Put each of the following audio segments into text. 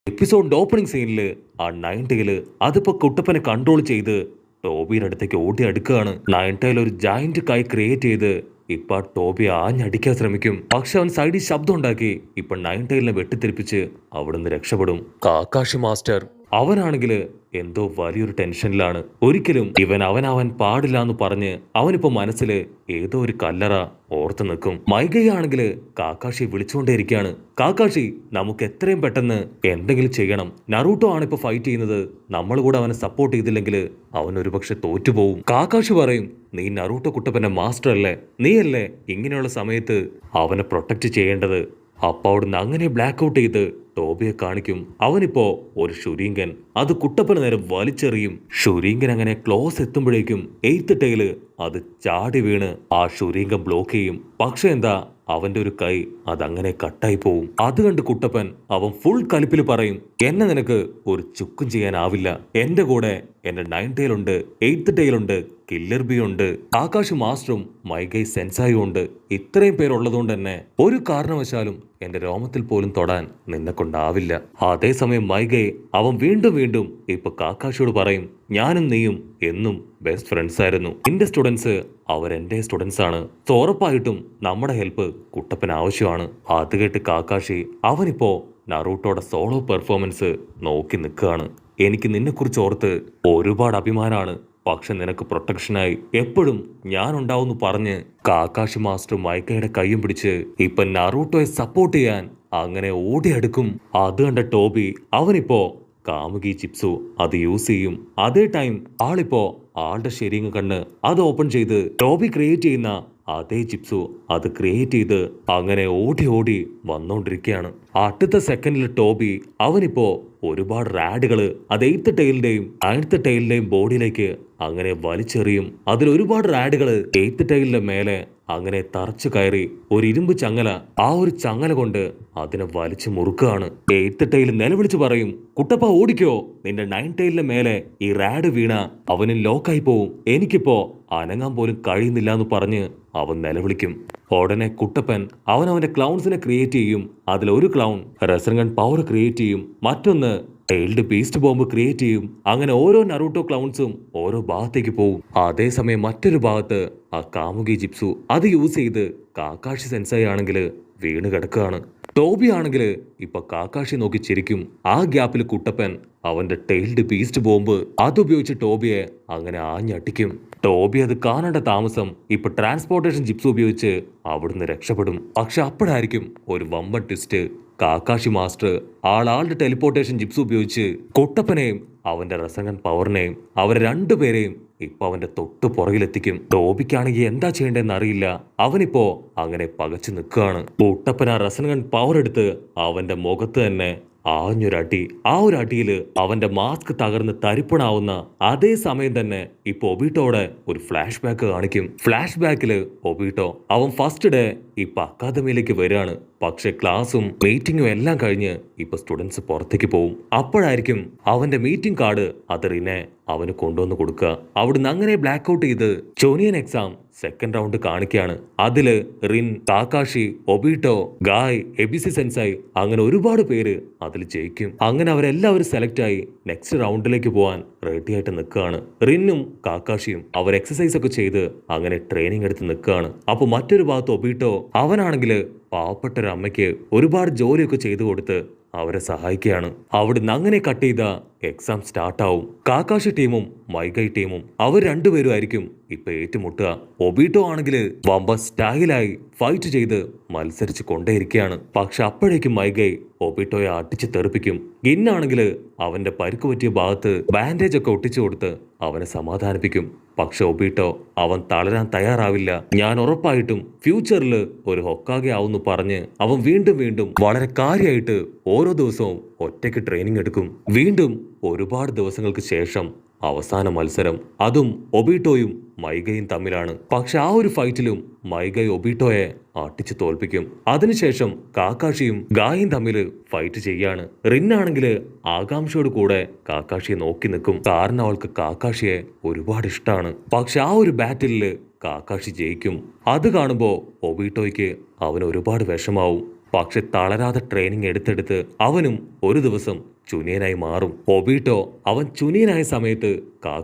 എപ്പിസോഡിന്റെ opening സീനില് ആ നയൻറ്റയില് അതിപ്പോ കുട്ടപ്പനെ control ചെയ്ത് ടോബിയുടെ അടുത്തേക്ക് ഓടി അടുക്കുകയാണ്. നയൻറ്റയിൽ ഒരു ജയന്റ് കൈ ക്രിയേറ്റ് ചെയ്ത് ഇപ്പൊ ടോബി ആഞ്ഞടിക്കാൻ ശ്രമിക്കും. പക്ഷെ അവൻ സൈഡിൽ ശബ്ദം ഉണ്ടാക്കി ഇപ്പൊ നയൻറ്റയിലിനെ വെട്ടിത്തെറിപ്പിച്ച് അവിടുന്ന് രക്ഷപ്പെടും. കാക്കാഷി മാസ്റ്റർ അവനാണെങ്കില് എന്തോ വലിയൊരു ടെൻഷനിലാണ്. ഒരിക്കലും അവനാവാൻ പാടില്ല എന്ന് പറഞ്ഞ് അവനിപ്പോ മനസ്സില് ഏതോ ഒരു കല്ലറ ഓർത്ത് നിൽക്കും. മൈഗയാണെങ്കില് കാക്കാഷി വിളിച്ചുകൊണ്ടേയിരിക്കുകയാണ്. കാക്കാഷി, നമുക്ക് എത്രയും പെട്ടെന്ന് എന്തെങ്കിലും ചെയ്യണം. നറൂട്ടോ ആണ് ഇപ്പൊ ഫൈറ്റ് ചെയ്യുന്നത്. നമ്മൾ കൂടെ അവനെ സപ്പോർട്ട് ചെയ്തില്ലെങ്കിൽ അവൻ ഒരുപക്ഷെ തോറ്റുപോകും. കാക്കാഷി പറയും, നീ നറൂട്ടോ കുട്ടപ്പന്റെ മാസ്റ്റർ അല്ലേ, നീയല്ലേ ഇങ്ങനെയുള്ള സമയത്ത് അവനെ പ്രൊട്ടക്ട് ചെയ്യേണ്ടത്. അപ്പൊ അവിടുന്ന് അങ്ങനെ ബ്ലാക്ക് ഔട്ട് ചെയ്ത് ടോബിയെ കാണിക്കും. അവനിപ്പോ ഒരു ഷുരീങ്കൻ അത് കുട്ടപ്പന നേരം വലിച്ചെറിയും. ഷുരീങ്കൻ അങ്ങനെ ക്ലോസ് എത്തുമ്പോഴേക്കും എയ്ത്ത് ടൈല് അത് ചാടി വീണ് ആ ഷുരീങ്കൻ ബ്ലോക്ക് ചെയ്യും. പക്ഷെ എന്താ, അവന്റെ ഒരു കൈ അതങ്ങനെ കട്ടായി പോവും. അത് കണ്ട് കുട്ടപ്പൻ അവൻ ഫുൾ കലിപ്പിൽ പറയും, എന്നെ നിനക്ക് ഒരു ചുക്കും ചെയ്യാനാവില്ല. എന്റെ കൂടെ എന്റെ നയൻറ്റയിലുണ്ട്, എയ്ത്ത് ടൈലുണ്ട്, കില്ലർ ബി ഉണ്ട്, ആകാശ് മാസ്റ്ററും മൈഗൈ സെൻസായും ഉണ്ട്. ഇത്രയും പേരുള്ളതുകൊണ്ട് തന്നെ ഒരു കാരണവശാലും എന്റെ രോമത്തിൽ പോലും തൊടാൻ നിന്നെ കൊണ്ടാവില്ല. അതേസമയം മൈഗൈ അവൻ വീണ്ടും വീണ്ടും ഇപ്പൊ കാക്കാഷിയോട് പറയും, ഞാനും നീയും എന്നും ബെസ്റ്റ് ഫ്രണ്ട്സ് ആയിരുന്നു. എന്റെ സ്റ്റുഡൻസ് അവരെന്റെ സ്റ്റുഡൻസ് ആണ്. സോ ഉറപ്പായിട്ടും നമ്മുടെ ഹെൽപ്പ് കുട്ടപ്പന് ആവശ്യമാണ്. അത് കേട്ട് കാക്കാഷി അവനിപ്പോ നറൂട്ടോയുടെ സോളോ പെർഫോമൻസ് നോക്കി നിൽക്കുകയാണ്. എനിക്ക് നിന്നെക്കുറിച്ച് ഓർത്ത് ഒരുപാട് അഭിമാനമാണ്. പക്ഷെ നിനക്ക് പ്രൊട്ടക്ഷനായി എപ്പോഴും ഞാൻ ഉണ്ടാവുമെന്ന് പറഞ്ഞ് കാക്കാഷി മാസ്റ്റർ മൈക്കയുടെ കൈയും പിടിച്ച് ഇപ്പൊ നറൂട്ടോയെ സപ്പോർട്ട് ചെയ്യാൻ അങ്ങനെ ഓടിയെടുക്കും. അത് കണ്ട ടോബി അവനിപ്പോ കാമുകി ചിപ്സു അത് യൂസ് ചെയ്യും. അതേ ടൈം ആളിപ്പോ ആളുടെ ശരിങ്ങ് കണ്ണ് അത് ഓപ്പൺ ചെയ്ത് ടോബി ക്രിയേറ്റ് ചെയ്യുന്ന അതേ ചിപ്സു അത് ക്രിയേറ്റ് ചെയ്ത് അങ്ങനെ ഓടി ഓടി വന്നോണ്ടിരിക്കുകയാണ്. അടുത്ത സെക്കൻഡിൽ ടോബി അവനിപ്പോ ഒരുപാട് റാഡുകള് അത് എയ്ത്ത് ടൈലിന്റെയും നയൻത്ത് ടൈലിന്റെയും ബോഡിയിലേക്ക് അങ്ങനെ വലിച്ചെറിയും. അതിൽ ഒരുപാട് റാഡുകള് എയ്ത്ത് ടൈലിന്റെ മേലെ അങ്ങനെ തറച്ചു കയറി ഒരു ഇരുമ്പ് ചങ്ങല, ആ ഒരു ചങ്ങല കൊണ്ട് അതിനെ വലിച്ചു മുറുക്കുകയാണ്. എയ്ത്ത് ടൈൽ നിലവിളിച്ച് പറയും, കുട്ടപ്പ ഓടിക്കോ, നിന്റെ നയൻ ടൈലിന്റെ മേലെ ഈ റാഡ് വീണ അവന് ലോക്കായി പോവും, എനിക്കിപ്പോ അനങ്ങാൻ പോലും കഴിയുന്നില്ല എന്ന് പറഞ്ഞ് അവൻ നിലവിളിക്കും. ഉടനെ കുട്ടപ്പൻ അവന്റെ ക്ലൗൺസിനെ ക്രിയേറ്റ് ചെയ്യും. അതിലൊരു ക്ലൗൺ റെസർഗൺ പവർ ക്രിയേറ്റ് ചെയ്യും, മറ്റൊന്ന് ടൈൽഡ് ബീസ്റ്റ് ബോംബ് ക്രിയേറ്റ് ചെയ്യും. അങ്ങനെ ഓരോ നറൂട്ടോ ക്ലൗൺസും ഓരോ ഭാഗത്തേക്ക് പോകും. അതേസമയം മറ്റൊരു ഭാഗത്ത് ആ കാമുകി ജിപ്സു അത് യൂസ് ചെയ്ത് കാക്കാഷി സെൻസായി ആണെങ്കിൽ വീണ് കിടക്കുകയാണ്. ടോബി ആണെങ്കിൽ ഇപ്പൊ കാക്കാഷി നോക്കി ചിരിക്കും. ആ ഗ്യാപ്പിൽ കുട്ടപ്പൻ അവന്റെ ടൈൽഡ് ബീസ്റ്റ് ബോംബ് അതുപയോഗിച്ച് ടോബിയെ അങ്ങനെ ആഞ്ഞടിക്കും. ടോബി അത് കാണേണ്ട താമസം ഇപ്പൊ ട്രാൻസ്പോർട്ടേഷൻ ജിപ്സ് ഉപയോഗിച്ച് അവിടുന്ന് രക്ഷപ്പെടും. പക്ഷെ അപ്പോഴായിരിക്കും ഒരു വമ്പൻ ട്വിസ്റ്റ്. കാക്കാഷി മാസ്റ്റർ ആളുടെ ടെലിപ്പോർട്ടേഷൻ ജിപ്സ് ഉപയോഗിച്ച് കുട്ടപ്പനെയും അവന്റെ റസംഗൻ പവറിനെയും അവരെ രണ്ടുപേരെയും ഇപ്പൊ അവന്റെ തൊട്ടു പുറകിലെത്തിക്കും. ടോബിക്കാണെങ്കിൽ എന്താ ചെയ്യേണ്ടതെന്ന് അറിയില്ല. അവനിപ്പോ അങ്ങനെ പകച്ചു നിൽക്കുകയാണ്. കുട്ടപ്പൻ ആ റസംഗൻ പവർ എടുത്ത് അവന്റെ മുഖത്ത് തന്നെ ആഞ്ഞൊരടി. ആ ഒരു അടിയില് അവന്റെ മാസ്ക് തകർന്ന് തരിപ്പണാവുന്ന അതേ സമയം തന്നെ ഇപ്പൊ ഒബീട്ടോടെ ഒരു ഫ്ലാഷ് ബാക്ക് കാണിക്കും. ഫ്ലാഷ് ബാക്കില് ഒബീട്ടോ അവൻ ഫസ്റ്റ് ഡേ ഇപ്പൊ അക്കാദമിയിലേക്ക് വരികയാണ്. പക്ഷെ ക്ലാസും മീറ്റിംഗും എല്ലാം കഴിഞ്ഞ് ഇപ്പൊ സ്റ്റുഡൻസ് പുറത്തേക്ക് പോവും. അപ്പോഴായിരിക്കും അവന്റെ മീറ്റിംഗ് കാർഡ് അത് റിനെ അവന് കൊണ്ടുവന്ന് കൊടുക്കുക. അവിടുന്ന് അങ്ങനെ ബ്ലാക്ക് ഔട്ട് ചെയ്ത് ചോനിയൻ എക്സാം സെക്കൻഡ് റൗണ്ട് കാണിക്കുകയാണ്. അതില് റിൻ, കാക്കാഷി, ഒബീട്ടോ, ഗായ്, എബിസി സെൻസായി അങ്ങനെ ഒരുപാട് പേര് അതിൽ ജയിക്കും. അങ്ങനെ അവരെല്ലാവരും സെലക്ട് ആയി നെക്സ്റ്റ് റൗണ്ടിലേക്ക് പോവാൻ റെഡി ആയിട്ട് നിൽക്കുകയാണ്. റിന്നും കാക്കാഷിയും അവർ എക്സസൈസ് ഒക്കെ ചെയ്ത് അങ്ങനെ ട്രെയിനിങ് എടുത്ത് നിൽക്കുകയാണ്. അപ്പൊ മറ്റൊരു ഭാഗത്ത് ഒബീട്ടോ അവനാണെങ്കിൽ പാവപ്പെട്ട ഒരു അമ്മയ്ക്ക് ഒരുപാട് ജോലിയൊക്കെ ചെയ്തു കൊടുത്ത് അവരെ സഹായിക്കുകയാണ്. അവിടുന്ന് അങ്ങനെ കട്ട് ചെയ്ത എക്സാം സ്റ്റാർട്ടാവും. കാക്കാഷി ടീമും മൈഗൈ ടീമും അവർ രണ്ടുപേരും ആയിരിക്കും ഇപ്പൊ ഏറ്റുമുട്ടുക. ഒബീട്ടോ ആണെങ്കിൽ വമ്പ സ്റ്റൈലായി ഫൈറ്റ് ചെയ്ത് മത്സരിച്ച് കൊണ്ടേയിരിക്കുകയാണ്. പക്ഷെ അപ്പോഴേക്കും മൈഗൈ ഒബീട്ടോയെ അടിച്ച് തെറിപ്പിക്കും. ഗിന്നാണെങ്കിൽ അവന്റെ പരിക്ക് പറ്റിയ ഭാഗത്ത് ബാൻഡേജ് ഒക്കെ ഒട്ടിച്ചു കൊടുത്ത് അവനെ സമാധാനിപ്പിക്കും. പക്ഷെ ഒബീട്ടോ അവൻ തളരാൻ തയ്യാറാവില്ല. ഞാൻ ഉറപ്പായിട്ടും ഫ്യൂച്ചറിൽ ഒരു ഹൊക്കാഗെ ആവുന്നു പറഞ്ഞ് അവൻ വീണ്ടും വീണ്ടും വളരെ കാര്യമായിട്ട് ഓരോ ദിവസവും ഒറ്റയ്ക്ക് ട്രെയിനിങ് എടുക്കും. വീണ്ടും ഒരുപാട് ദിവസങ്ങൾക്ക് ശേഷം അവസാന മത്സരം, അതും ഒബീട്ടോയും മൈഗയും തമ്മിലാണ്. പക്ഷെ ആ ഒരു ഫൈറ്റിലും മൈഗൈ ഒബീട്ടോയെ അടിച്ചു തോൽപ്പിക്കും. അതിനുശേഷം കാക്കാഷിയും ഗായും തമ്മിൽ ഫൈറ്റ് ചെയ്യാണ്. റിന്നാണെങ്കിൽ ആകാംക്ഷയോട് കൂടെ കാക്കാഷിയെ നോക്കി നിൽക്കും. കാരണം അവൾക്ക് കാക്കാഷിയെ ഒരുപാട് ഇഷ്ടമാണ്. പക്ഷെ ആ ഒരു ബാറ്റിലില് കാക്കാഷി ജയിക്കും. അത് കാണുമ്പോ ഒബീട്ടോയ്ക്ക് അവന് ഒരുപാട് വിഷമാവും. പക്ഷെ തളരാതെ ട്രെയിനിങ് എടുത്തെടുത്ത് അവനും ഒരു ദിവസം ചുനിയനായി മാറും. ഒബീട്ടോ അവൻ ചുനിയനായ സമയത്ത്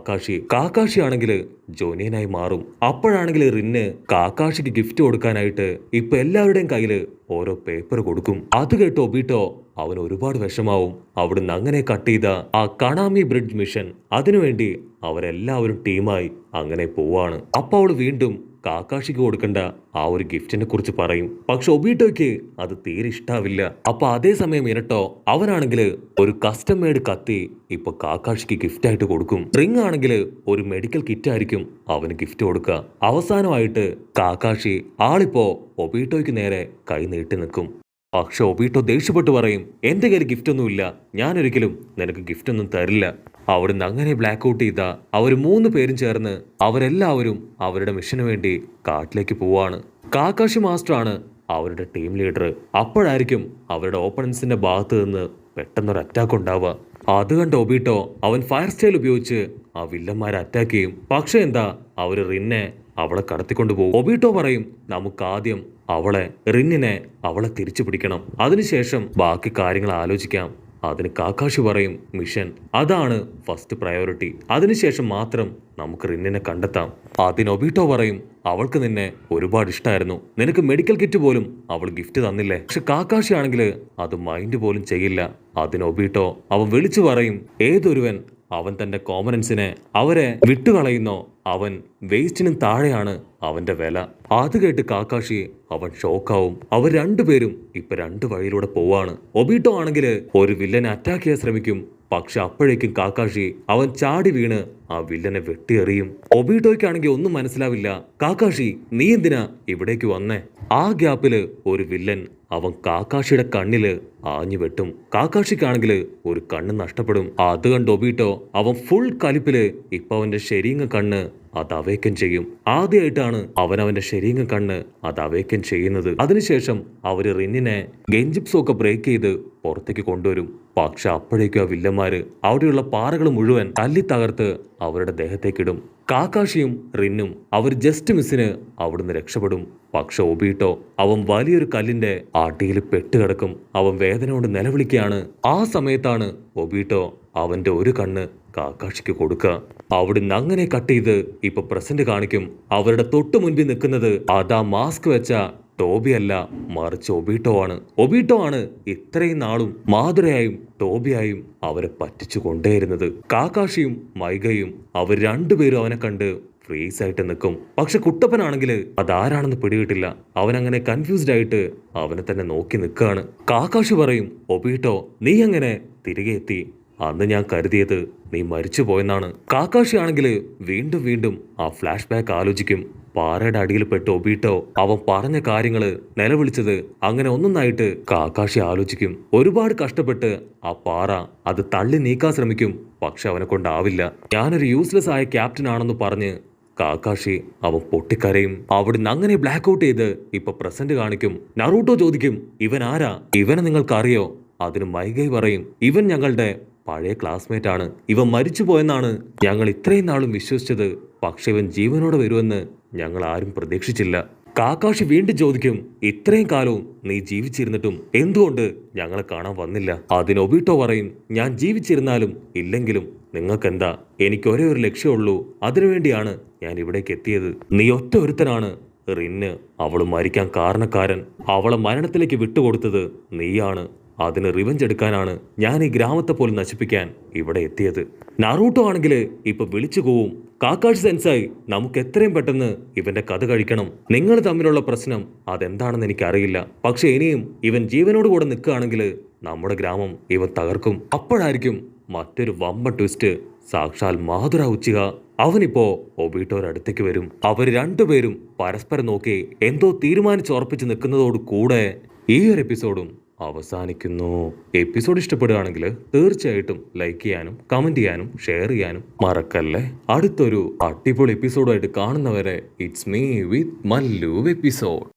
കാക്കാഷി ആണെങ്കിൽ ജോനിയനായി മാറും. അപ്പോഴാണെങ്കിൽ റിന്ന് കാക്കാഷിക്ക് ഗിഫ്റ്റ് കൊടുക്കാനായിട്ട് ഇപ്പൊ എല്ലാവരുടെയും കയ്യില് ഓരോ പേപ്പർ കൊടുക്കും. അത് കേട്ട് ഒബീട്ടോ അവൻ ഒരുപാട് വിഷമാവും. അവിടുന്ന് അങ്ങനെ കട്ട് ചെയ്ത ആ കണാമി ബ്രിഡ്ജ് മിഷൻ അതിനുവേണ്ടി അവരെല്ലാവരും ടീമായി അങ്ങനെ പോവാണ്. അപ്പൊ അവള് വീണ്ടും കാക്കാഷിക്ക് കൊടുക്കേണ്ട ആ ഒരു ഗിഫ്റ്റിനെ കുറിച്ച് പറയും. പക്ഷെ ഒബീട്ടോയ്ക്ക് അത് തീരെ ഇഷ്ടാവില്ല. അപ്പൊ അതേസമയം ഇരട്ടോ അവനാണെങ്കിൽ ഒരു കസ്റ്റം മെയ്ഡ് കത്തി ഇപ്പൊ കാക്കാഷിക്ക് ഗിഫ്റ്റ് ആയിട്ട് കൊടുക്കും. റിങ് ആണെങ്കിൽ ഒരു മെഡിക്കൽ കിറ്റ് ആയിരിക്കും അവന് ഗിഫ്റ്റ് കൊടുക്കുക. അവസാനമായിട്ട് കാക്കാഷി ആളിപ്പോ ഒബീട്ടോയ്ക്ക് നേരെ കൈ നീട്ടി നിൽക്കും. പക്ഷെ ഒബീട്ടോ ദേഷ്യപ്പെട്ട് പറയും, എന്റെ കയ്യിൽ ഗിഫ്റ്റ് ഒന്നുമില്ല, ഞാനൊരിക്കലും നിനക്ക് ഗിഫ്റ്റ് ഒന്നും തരില്ല. അവിടുന്ന് അങ്ങനെ ബ്ലാക്ക് ഔട്ട് ചെയ്ത അവർ 3 പേരും ചേർന്ന് അവരെല്ലാവരും അവരുടെ മിഷന് വേണ്ടി കാട്ടിലേക്ക് പോവാണ്. കാക്കാഷി മാസ്റ്ററാണ് അവരുടെ ടീം ലീഡർ. അപ്പോഴായിരിക്കും അവരുടെ ഓപ്പണൻസിന്റെ ഭാഗത്ത് നിന്ന് പെട്ടെന്നൊരു അറ്റാക്ക് ഉണ്ടാവുക. അത് കണ്ട് ഒബീട്ടോ അവൻ ഫയർ സ്റ്റൈൽ ഉപയോഗിച്ച് ആ വില്ലന്മാരെ അറ്റാക്ക് ചെയ്യും. പക്ഷെ എന്താ അവര് റിന്നെ അവളെ കടത്തിക്കൊണ്ടു പോകും. ഒബീട്ടോ പറയും, നമുക്ക് ആദ്യം റിന്നിനെ അവളെ തിരിച്ചു പിടിക്കണം, അതിനുശേഷം ബാക്കി കാര്യങ്ങൾ ആലോചിക്കാം. അതിന് കാക്കാഷി പറയും, മിഷൻ അതാണ് ഫസ്റ്റ് പ്രയോറിറ്റി, അതിനുശേഷം മാത്രം നമുക്ക് റിന്നിനെ കണ്ടെത്താം. അതിന് ഒബീട്ടോ പറയും, അവൾക്ക് നിന്നെ ഒരുപാട് ഇഷ്ടമായിരുന്നു, നിനക്ക് മെഡിക്കൽ കിറ്റ് പോലും അവൾ ഗിഫ്റ്റ് തന്നില്ലേ. പക്ഷെ കാക്കാഷി ആണെങ്കിൽ അത് മൈൻഡ് പോലും ചെയ്യില്ല. അതിന് ഒബീട്ടോ അവൻ വിളിച്ചു പറയും, ഏതൊരുവൻ അവൻ തന്റെ കോമനൻസിനെ അവരെ വിട്ടുകളയുന്നോ അവൻ വേസ്റ്റിനും താഴെയാണ് അവന്റെ വില. അത് കേട്ട് കാക്കാഷി അവൻ ഷോക്കാവും. അവർ രണ്ടുപേരും ഇപ്പൊ 2 വഴിയിലൂടെ പോവാണ്. ഒബീട്ടോ ആണെങ്കിൽ ഒരു വില്ലനെ അറ്റാക്ക് ചെയ്യാൻ ശ്രമിക്കും. പക്ഷെ അപ്പോഴേക്കും കാക്കാഷി അവൻ ചാടി വീണ് ആ വില്ലനെ വെട്ടിയെറിയും. ഒബീട്ടോയ്ക്കാണെങ്കിൽ ഒന്നും മനസ്സിലാവില്ല. കാക്കാഷി നീ എന്തിനാ ഇവിടേക്ക് വന്നേ? ആ ഗ്യാപ്പില് ഒരു വില്ലൻ അവൻ കാക്കാഷിയുടെ കണ്ണില് ആഞ്ഞു വെട്ടും. കാക്കാഷിക്കാണെങ്കിൽ ഒരു കണ്ണ് നഷ്ടപ്പെടും. അത് കണ്ട് ഒബീട്ടോ അവൻ ഫുൾ കലിപ്പില് ഇപ്പൊ അവന്റെ ശരീങ്ങ കണ്ണ് അത് അവേക്കൻ ചെയ്യും. ആദ്യമായിട്ടാണ് അവന്റെ ശരീങ്ങ കണ്ണ് അത് അവേക്കൻ ചെയ്യുന്നത്. അതിനുശേഷം അവര് റിന്നിനെ ഗെഞ്ചിപ്സും ഒക്കെ ബ്രേക്ക് ചെയ്ത് പുറത്തേക്ക് കൊണ്ടുവരും. പക്ഷെ അപ്പോഴേക്കും ആ വില്ലന്മാര് അവിടെയുള്ള പാറകൾ മുഴുവൻ തല്ലി തകർത്ത് അവരുടെ ദേഹത്തേക്കിടും. കാക്കാഷിയും റിന്നും അവർ ജസ്റ്റ് മിസ്സിന് അവിടുന്ന് രക്ഷപ്പെടും. പക്ഷെ ഒബീട്ടോ അവൻ വലിയൊരു കല്ലിന്റെ അടിയിൽ പെട്ടുകിടക്കും. അവൻ വേദന കൊണ്ട് നിലവിളിക്കുകയാണ്. ആ സമയത്താണ് ഒബീട്ടോ അവന്റെ ഒരു കണ്ണ് കാക്കാഷിക്ക് കൊടുക്കുക. അവിടുന്ന് അങ്ങനെ കട്ട് ചെയ്ത് ഇപ്പൊ പ്രസന്റ് കാണിക്കും. അവരുടെ തൊട്ടു മുൻപിൽ നിൽക്കുന്നത് അതാ മാസ്ക് വെച്ച ടോബി അല്ല, മറിച്ച് ഒബീട്ടോ ആണ് ഇത്രയും നാളും മാധുരയായും ടോബിയായും അവരെ പറ്റിച്ചു കൊണ്ടേയിരുന്നത്. കാക്കാഷിയും മൈഗയും അവർ രണ്ടുപേരും അവനെ കണ്ട് ഫ്രീസ് ആയിട്ട് നിൽക്കും. പക്ഷെ കുട്ടപ്പനാണെങ്കിൽ അതാരാണെന്ന് പിടികിട്ടില്ല. അവനങ്ങനെ കൺഫ്യൂസ്ഡ് ആയിട്ട് അവനെ തന്നെ നോക്കി നിൽക്കുകയാണ്. കാക്കാഷി പറയും, ഒബീട്ടോ നീ എങ്ങനെ തിരികെ എത്തി? അന്ന് ഞാൻ കരുതിയത് നീ മരിച്ചു പോയെന്നാണ്. കാക്കാഷി ആണെങ്കിൽ വീണ്ടും ആ ഫ്ലാഷ് ബാക്ക് ആലോചിക്കും. പാറയുടെ അടിയിൽ പെട്ട് ഒബീട്ടോ അവൻ പറഞ്ഞ കാര്യങ്ങള് നിലവിളിച്ചത് അങ്ങനെ ഒന്നൊന്നായിട്ട് കാക്കാഷി ആലോചിക്കും. ഒരുപാട് കഷ്ടപ്പെട്ട് ആ പാറ അത് തള്ളി നീക്കാൻ ശ്രമിക്കും. പക്ഷെ അവനെ കൊണ്ടാവില്ല. ഞാനൊരു യൂസ്ലെസ് ആയ ക്യാപ്റ്റൻ ആണെന്ന് പറഞ്ഞ് കാക്കാഷി അവൻ പൊട്ടിക്കരയും. അവിടുന്ന് അങ്ങനെ ബ്ലാക്ക് ഔട്ട് ചെയ്ത് ഇപ്പൊ പ്രസന്റ് കാണിക്കും. നറൂട്ടോ ചോദിക്കും, ഇവൻ ആരാ? ഇവനെ നിങ്ങൾക്കറിയോ? അതിന് മൈഗൈ പറയും, ഇവൻ ഞങ്ങളുടെ പഴയ ക്ലാസ്മേറ്റ് ആണ്. ഇവൻ മരിച്ചു പോയെന്നാണ് ഞങ്ങൾ ഇത്രയും നാളും വിശ്വസിച്ചത്. പക്ഷെ ഇവൻ ജീവനോടെ വരുമെന്ന് ഞങ്ങൾ ആരും പ്രതീക്ഷിച്ചില്ല. കാക്കാഷി വീണ്ടും ചോദിക്കും, ഇത്രയും കാലവും നീ ജീവിച്ചിരുന്നിട്ടും എന്തുകൊണ്ട് ഞങ്ങളെ കാണാൻ വന്നില്ല? അതിന് ഒബീട്ടോ പറയും, ഞാൻ ജീവിച്ചിരുന്നാലും ഇല്ലെങ്കിലും നിങ്ങൾക്കെന്താ? എനിക്ക് ഒരേ ഒരു ലക്ഷ്യമുള്ളൂ, അതിനുവേണ്ടിയാണ് ഞാൻ ഇവിടേക്ക് എത്തിയത്. നീ ഒറ്റ ഒരുത്തനാണ് റിന്ന് അവള് മരിക്കാൻ കാരണക്കാരൻ. അവളെ മരണത്തിലേക്ക് വിട്ടുകൊടുത്തത് നീയാണ്. അതിന് റിവെഞ്ച് എടുക്കാനാണ് ഞാൻ ഈ ഗ്രാമത്തെ പോലും നശിപ്പിക്കാൻ ഇവിടെ എത്തിയത്. നറൂട്ടോ ആണെങ്കിൽ ഇപ്പൊ വിളിച്ചു പോവും, കാക്കാഷി സെൻസായി നമുക്ക് എത്രയും പെട്ടെന്ന് ഇവന്റെ കഥ കഴിക്കണം. നിങ്ങൾ തമ്മിലുള്ള പ്രശ്നം അതെന്താണെന്ന് എനിക്കറിയില്ല. പക്ഷെ ഇനിയും ഇവൻ ജീവനോട് കൂടെ നിൽക്കുകയാണെങ്കിൽ നമ്മുടെ ഗ്രാമം ഇവൻ തകർക്കും. അപ്പോഴായിരിക്കും മറ്റൊരു വമ്പ ട്വിസ്റ്റ്. സാക്ഷാൽ മാധുര ഉച്ചിക അവനിപ്പോ ഒബീട്ടോയുടെ അടുത്തേക്ക് വരും. അവർ രണ്ടുപേരും പരസ്പരം നോക്കി എന്തോ തീരുമാനിച്ചുറപ്പിച്ച് നിൽക്കുന്നതോട് കൂടെ ഈ ഒരു എപ്പിസോഡും അവസാനിക്കുന്നു. എപ്പിസോഡ് ഇഷ്ടപ്പെടുകയാണെങ്കിൽ തീർച്ചയായിട്ടും ലൈക്ക് ചെയ്യാനും കമന്റ് ചെയ്യാനും ഷെയർ ചെയ്യാനും മറക്കല്ലേ. അടുത്തൊരു അടിപൊളി എപ്പിസോഡായിട്ട് കാണുന്നവരെ it's me with Mallu episode.